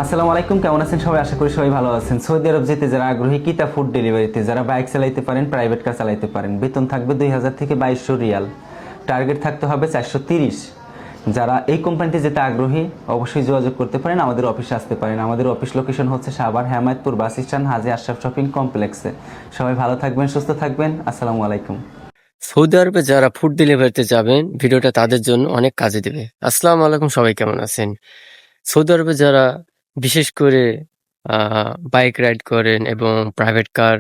আসসালামু আলাইকুম, কেমন আছেন সবাই? আশা করি সবাই ভালো আছেন। সৌদি আরব যেতে যারা আগ্রহী, কিতা ফুড ডেলিভারিতে যারা বাইক চালাইতে পারেন, প্রাইভেট কার চালাইতে পারেন, বেতন থাকবে 2000 থেকে 2200 রিয়াল, টার্গেট থাকতে হবে 430। যারা এই কোম্পানিতে যেতে আগ্রহী অবশ্যই যোগাযোগ করতে পারেন, আমাদের অফিসে আসতে পারেন। আমাদের অফিস লোকেশন হচ্ছে সাভার হেমায়তপুর বাস স্ট্যান্ড, হাজী আশরাফ শপিং কমপ্লেক্সে। সবাই ভালো থাকবেন, সুস্থ থাকবেন। আসসালামু আলাইকুম। সৌদি আরবে যারা ফুড ডেলিভারিতে যাবেন, ভিডিওটা তাদের জন্য অনেক কাজে দেবে। আসসালামু আলাইকুম, সবাই কেমন আছেন? সৌদি আরবে যারা বিশেষ করে বাইক রাইড করেন এবং প্রাইভেট কার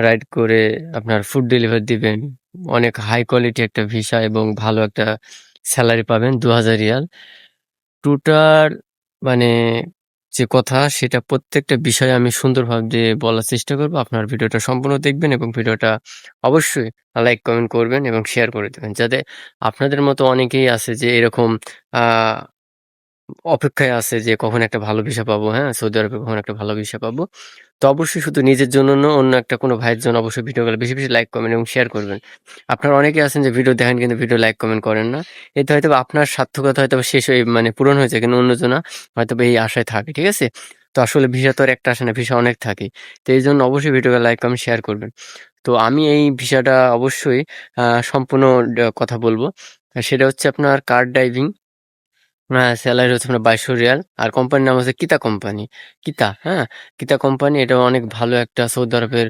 রাইড করে আপনার ফুড ডেলিভারি দিবেন, অনেক হাই কোয়ালিটি একটা ভিসা এবং ভালো একটা স্যালারি পাবেন, 2000 রিয়াল। টোটাল মানে যে কথা সেটা প্রত্যেকটা বিষয়ে আমি সুন্দরভাবে বলার চেষ্টা করব। আপনার ভিডিওটা সম্পূর্ণ দেখবেন এবং ভিডিওটা অবশ্যই লাইক কমেন্ট করবেন এবং শেয়ার করে দেবেন, যাতে আপনাদের মতো অনেকেই আছে যে এরকম আহ অপেক্ষায় আছে যে কখন একটা ভালো ভিসা পাবো, হ্যাঁ, সৌদি আরবে কখন একটা ভালো ভিসা পাবো। তো অবশ্যই শুধু নিজের জন্য না, অন্য একটা কোনো ভাইয়ের জন্য অবশ্যই ভিডিওগুলো বেশি বেশি লাইক কমেন্ট এবং শেয়ার করবেন। আপনারা অনেকে আছেন যে ভিডিও দেখেন কিন্তু ভিডিও লাইক কমেন্ট করেন না। এতে হয়তো বা আপনার সার্থকতা হয়তো বা শেষ হয়ে পূরণ হয়েছে, কিন্তু অন্যজনা হয়তো বা এই আশায় থাকে, ঠিক আছে? তো আসলে ভিসা তো আর একটা আসে না, ভিসা অনেক থাকে। তো এই জন্য অবশ্যই ভিডিওটা লাইক কমেন্ট শেয়ার করবেন। তো আমি এই ভিসাটা অবশ্যই সম্পূর্ণ কথা বলবো। সেটা হচ্ছে আপনার কার ড্রাইভিং। স্যালারি হচ্ছে আপনার 2200 রিয়াল। আর কোম্পানির নাম হচ্ছে কিতা কোম্পানি। কিতা, হ্যাঁ? কিতা কোম্পানি, এটা অনেক ভালো একটা সৌদি আরবের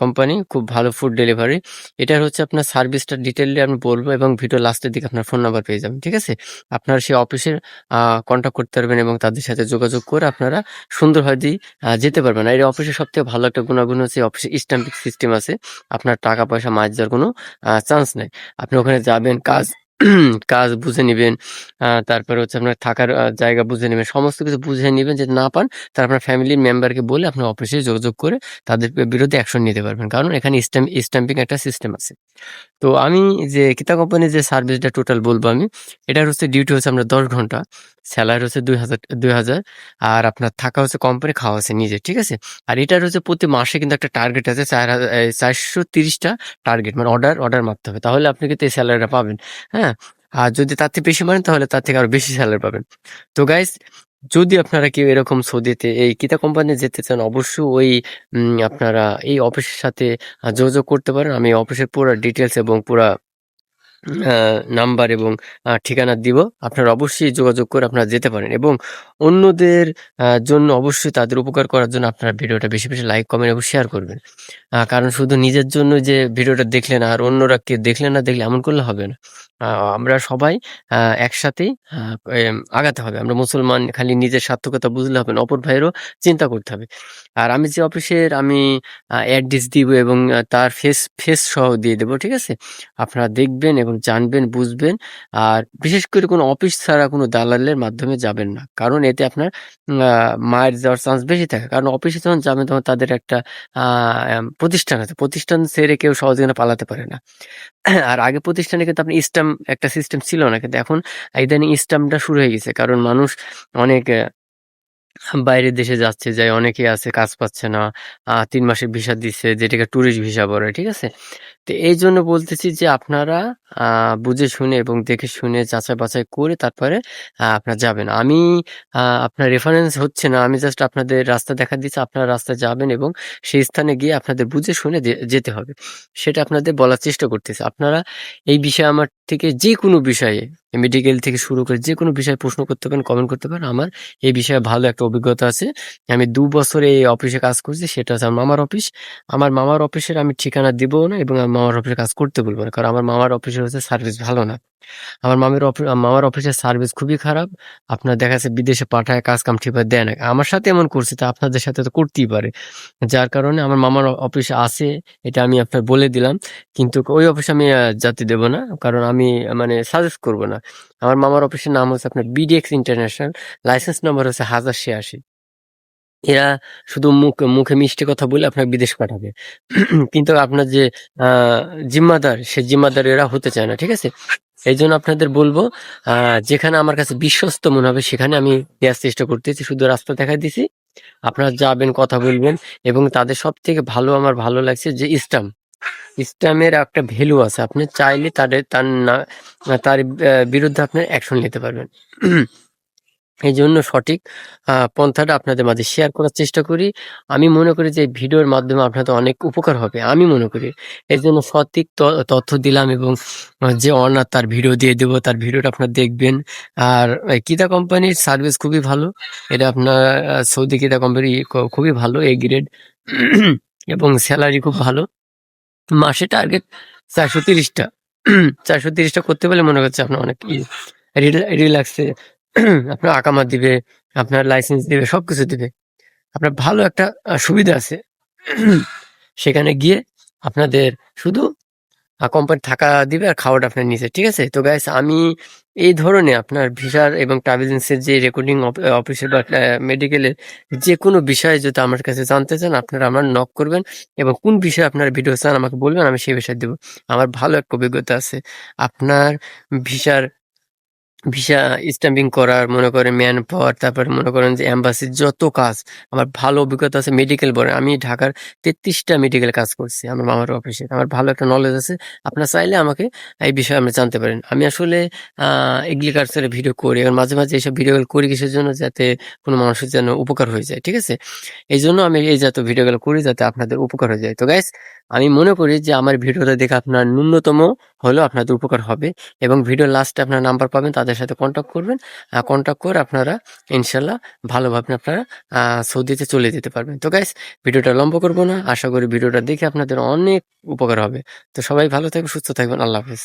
কোম্পানি, খুব ভালো ফুড ডেলিভারি। এটার হচ্ছে আপনার সার্ভিসটা ডিটেইললি আমি বলবো এবং ভিডিও লাস্টের দিকে আপনার ফোন নাম্বার পেয়ে যাবেন, ঠিক আছে? আপনারা সেই অফিসের কন্ট্যাক্ট করতে পারবেন এবং তাদের সাথে যোগাযোগ করে আপনারা সুন্দরভাবে যেতে পারবেন। আর এই অফিসের সবথেকে ভালো একটা গুণাগুণ হচ্ছে অফিসে স্ট্যাম্পিং সিস্টেম আছে। আপনার টাকা পয়সা মার যাওয়ার কোনো চান্স নাই। আপনি ওখানে যাবেন, কাজ কাজ বুঝে নিবেন। তারপরে হচ্ছে আপনার থাকার জায়গা বুঝে নিবেন। সমস্ত কিছু বুঝে নিবেন। যদি না পান, তাহলে আপনার ফ্যামিলি মেম্বারকে বলে আপনার অফিসে যোগাযোগ করে তাদের বিরুদ্ধে অ্যাকশন নিতে পারবেন। কারণ এখানে স্ট্যাম্পিং একটা সিস্টেম আছে। তো আমি যে কিতা কোম্পানির যে সার্ভিসটা টোটাল বলবো আমি, এটার হচ্ছে ডিউটি হচ্ছে আপনার 10 ঘন্টা। স্যালারি হচ্ছে ২,০০০। আর আপনার থাকা হচ্ছে কোম্পানি, খাওয়া হচ্ছে নিজের, ঠিক আছে? আর এটার হচ্ছে প্রতি মাসে কিন্তু একটা টার্গেট আছে, ৪৩০ টা টার্গেট, মানে অর্ডার মারতে হবে। তাহলে আপনি কিন্তু এই স্যালারিটা পাবেন, হ্যাঁ? আর যদি তার থেকে বেশি মারেন তাহলে তার থেকে আরো বেশি স্যালারি পাবেন। তো গাইস, যদি আপনারা কেউ এরকম সৌদিতে এই কিতা কোম্পানি যেতে চান, অবশ্যই ওই আপনারা এই অফিসের সাথে যোগাযোগ করতে পারেন। আমি অফিসের পুরা ডিটেইলস এবং পুরা নাম্বার এবং ঠিকানা দিব। আপনারা অবশ্যই যোগাযোগ করে আপনারা যেতে পারেন এবং অন্যদের জন্য অবশ্যই তাদের উপকার করার জন্য আপনারা ভিডিওটা বেশি বেশি লাইক কমেন্ট এবং শেয়ার করবেন। কারণ শুধু নিজের জন্য যে ভিডিওটা দেখলেন আর অন্যরা কে দেখলে না দেখলে এমন করলে হবে না। আমরা সবাই একসাথেই আগাতে হবে। আমরা মুসলমান, খালি নিজের স্বার্থকতা বুঝলে হবে না, অপর ভাইয়েরও চিন্তা করতে হবে। আর আমি যে অফিসের আমি অ্যাড্রেস দিব এবং তার ফেস সহ দিয়ে দেব, ঠিক আছে? আপনারা দেখবেন এবং জানবেন, বুঝবেন। আর বিশেষ করে কোনো অফিস ছাড়া কোনো দালালের মাধ্যমে যাবেন না। কারণ এতে আপনার মার যাওয়ার চান্স বেশি থাকে। কারণ অফিসে যখন যাবেন তখন তাদের একটা আ প্রতিষ্ঠান আছে। প্রতিষ্ঠান ছেড়ে কেউ সহজে না পালাতে পারে না। আর আগে প্রতিষ্ঠানে কিন্তু আপনার স্ট্যাম্প একটা সিস্টেম ছিল না। কিন্তু এখন ইদানিং স্ট্যাম্পটা শুরু হয়ে গেছে। কারণ মানুষ অনেক বাইরের দেশে যাচ্ছে, যায় অনেকেই আছে কাজ পাচ্ছে না। ৩ মাসের ভিসা দিচ্ছে, যেটাকে টুরিস্ট ভিসা বলে, ঠিক আছে? তো এইজন্য বলতেছি যে আপনারা বুঝে শুনে এবং দেখে শুনে যাচাই বাছাই করে তারপরে আপনারা যাবেন। আমি আপনার রেফারেন্স হচ্ছে না, আমি জাস্ট আপনাদের রাস্তা দেখা দিচ্ছি। আপনারা রাস্তায় যাবেন এবং সেই স্থানে গিয়ে আপনাদের বুঝে শুনে যেতে হবে। সেটা আপনাদের বলার চেষ্টা করতেছি। আপনারা এই বিষয়ে আমার থেকে যেকোনো বিষয়ে, মেডিকেল থেকে শুরু করে যেকোনো বিষয়ে প্রশ্ন করতে পারেন, কমেন্ট করতে পারেন। আমার এই বিষয়ে ভালো একটা অভিজ্ঞতা আছে। আমি ২ বছর এই অফিসে কাজ করছি। সেটা হচ্ছে আমার মামার অফিস। আমার মামার অফিসের আমি ঠিকানা দিবও না এবং আমার মামার অফিসে কাজ করতে বলব না। কারণ আমার মামার অফিসের হচ্ছে সার্ভিস ভালো না। মামার অফিসের সার্ভিস খুবই খারাপ। আপনার দেখা যাচ্ছে বিদেশে পাঠায়, কাজ কাম ঠিকভাবে দেয় না। আমার সাথে এমন করছে, তো আপনাদের সাথে তো করতেই পারে। যার কারণে আমার মামার অফিসে আছে, এটা আমি আপনার বলে দিলাম। কিন্তু ওই অফিসে আমি যেতে দেব না। কারণ আমি সাজেস্ট করব না। আমার মামার অফিসের নাম হচ্ছে আপনার বিডিএক্স ইন্টারন্যাশনাল। লাইসেন্স নাম্বার হচ্ছে 1086। এরা শুধু মুখে মিষ্টি কথা বলে আপনাকে বিদেশ পাঠাবে। কিন্তু আপনার যে আ জিম্মাদার, সে জিম্মাদার এরা হতে চায় না। ঠিক আছে? এইজন্য আপনাদের বলব, যেখানে আমার কাছে বিশ্বস্ত মনে হবে সেখানে আমি দেয়ার চেষ্টা করতেছি। শুধু রাস্তা দেখায় দিছি। আপনারা যাবেন, কথা বলবেন এবং তাদের সবথেকে ভালো আমার ভালো লাগছে যে ইস্টাম। ইসলামের একটা ভ্যালু আছে। আপনি চাইলে তার বিরুদ্ধে আপনার অ্যাকশন নিতে পারবেন। এই জন্য সঠিক পন্থাটা আপনাদের মাঝে শেয়ার করার চেষ্টা করি। আমি মনে করি যে ভিডিওর মাধ্যমে আপনাদের অনেক উপকার হবে, আমি মনে করি। এই জন্য সঠিক তথ্য দিলাম এবং যে অনার তার ভিডিও দিয়ে দেবো, তার ভিডিওটা আপনার দেখবেন। আর কিতা কোম্পানির সার্ভিস খুবই ভালো, এটা আপনার সৌদি কিতা কোম্পানি খুবই ভালো, এ গ্রেড এবং স্যালারি খুব ভালো। মাসে টার্গেট 430টা 430টা করতে পারলে মনে করছে আপনার অনেক রিল্যাক্সে আপনার আকামা দিবে, আপনার লাইসেন্স দিবে, সবকিছু দিবে। আপনার ভালো একটা সুবিধা আছে। সেখানে গিয়ে আপনাদের শুধু কোম্পানি থাকা দিবে আর খাওয়াটা আপনার নিচে, ঠিক আছে? তো গাইস, আমি এই ধরনের আপনার ভিসার এবং ট্রাভেল এজেন্সির যে রেকর্ডিং অফিসের বা মেডিকেলের যে কোনো বিষয়ে যদি আমার কাছে জানতে চান, আপনারা আমার নক করবেন এবং কোন বিষয়ে আপনার ভিডিও চান আমাকে বলবেন, আমি সেই বিষয়ে দেবো। আমার ভালো একটা অভিজ্ঞতা আছে আপনার ভিসার ভিসা স্ট্যাম্পিং করার, মনে করেন ম্যান পাওয়ার, তারপরে মনে করেন যে এম্বাসির যত কাজ, আমার ভালো অভিজ্ঞতা আছে। মেডিকেল বলেন, আমি ঢাকার 33টা মেডিকেল কাজ করছি আমার মামার অফিসে, আমার ভালো একটা নলেজ আছে। আপনার চাইলে আমাকে এই বিষয়ে আপনি জানতে পারেন। আমি আসলে এগ্রিকালচারের ভিডিও করি, এবং মাঝে মাঝে এইসব ভিডিওগুলো করি কিসের জন্য, যাতে কোনো মানুষের যেন উপকার হয়ে যায়, ঠিক আছে? এই জন্য আমি এই জাতীয় ভিডিওগুলো করি, যাতে আপনাদের উপকার হয়ে যায়। তো গাইস, আমি মনে করি যে আমার ভিডিওটা দেখে আপনার ন্যূনতম হলেও আপনাদের উপকার হবে, এবং ভিডিও লাস্টে আপনার নাম্বার পাবেন, তাদের সাথে কন্ট্যাক্ট করবেন। কন্ট্যাক্ট করে আপনারা ইনশাল্লাহ ভালোভাবে আপনারা সৌদিতে চলে যেতে পারবেন। তো গাইস, ভিডিওটা লম্বা করবো না, আশা করি ভিডিওটা দেখে আপনাদের অনেক উপকার হবে। তো সবাই ভালো থাকবেন, সুস্থ থাকবেন, আল্লাহ হাফেজ।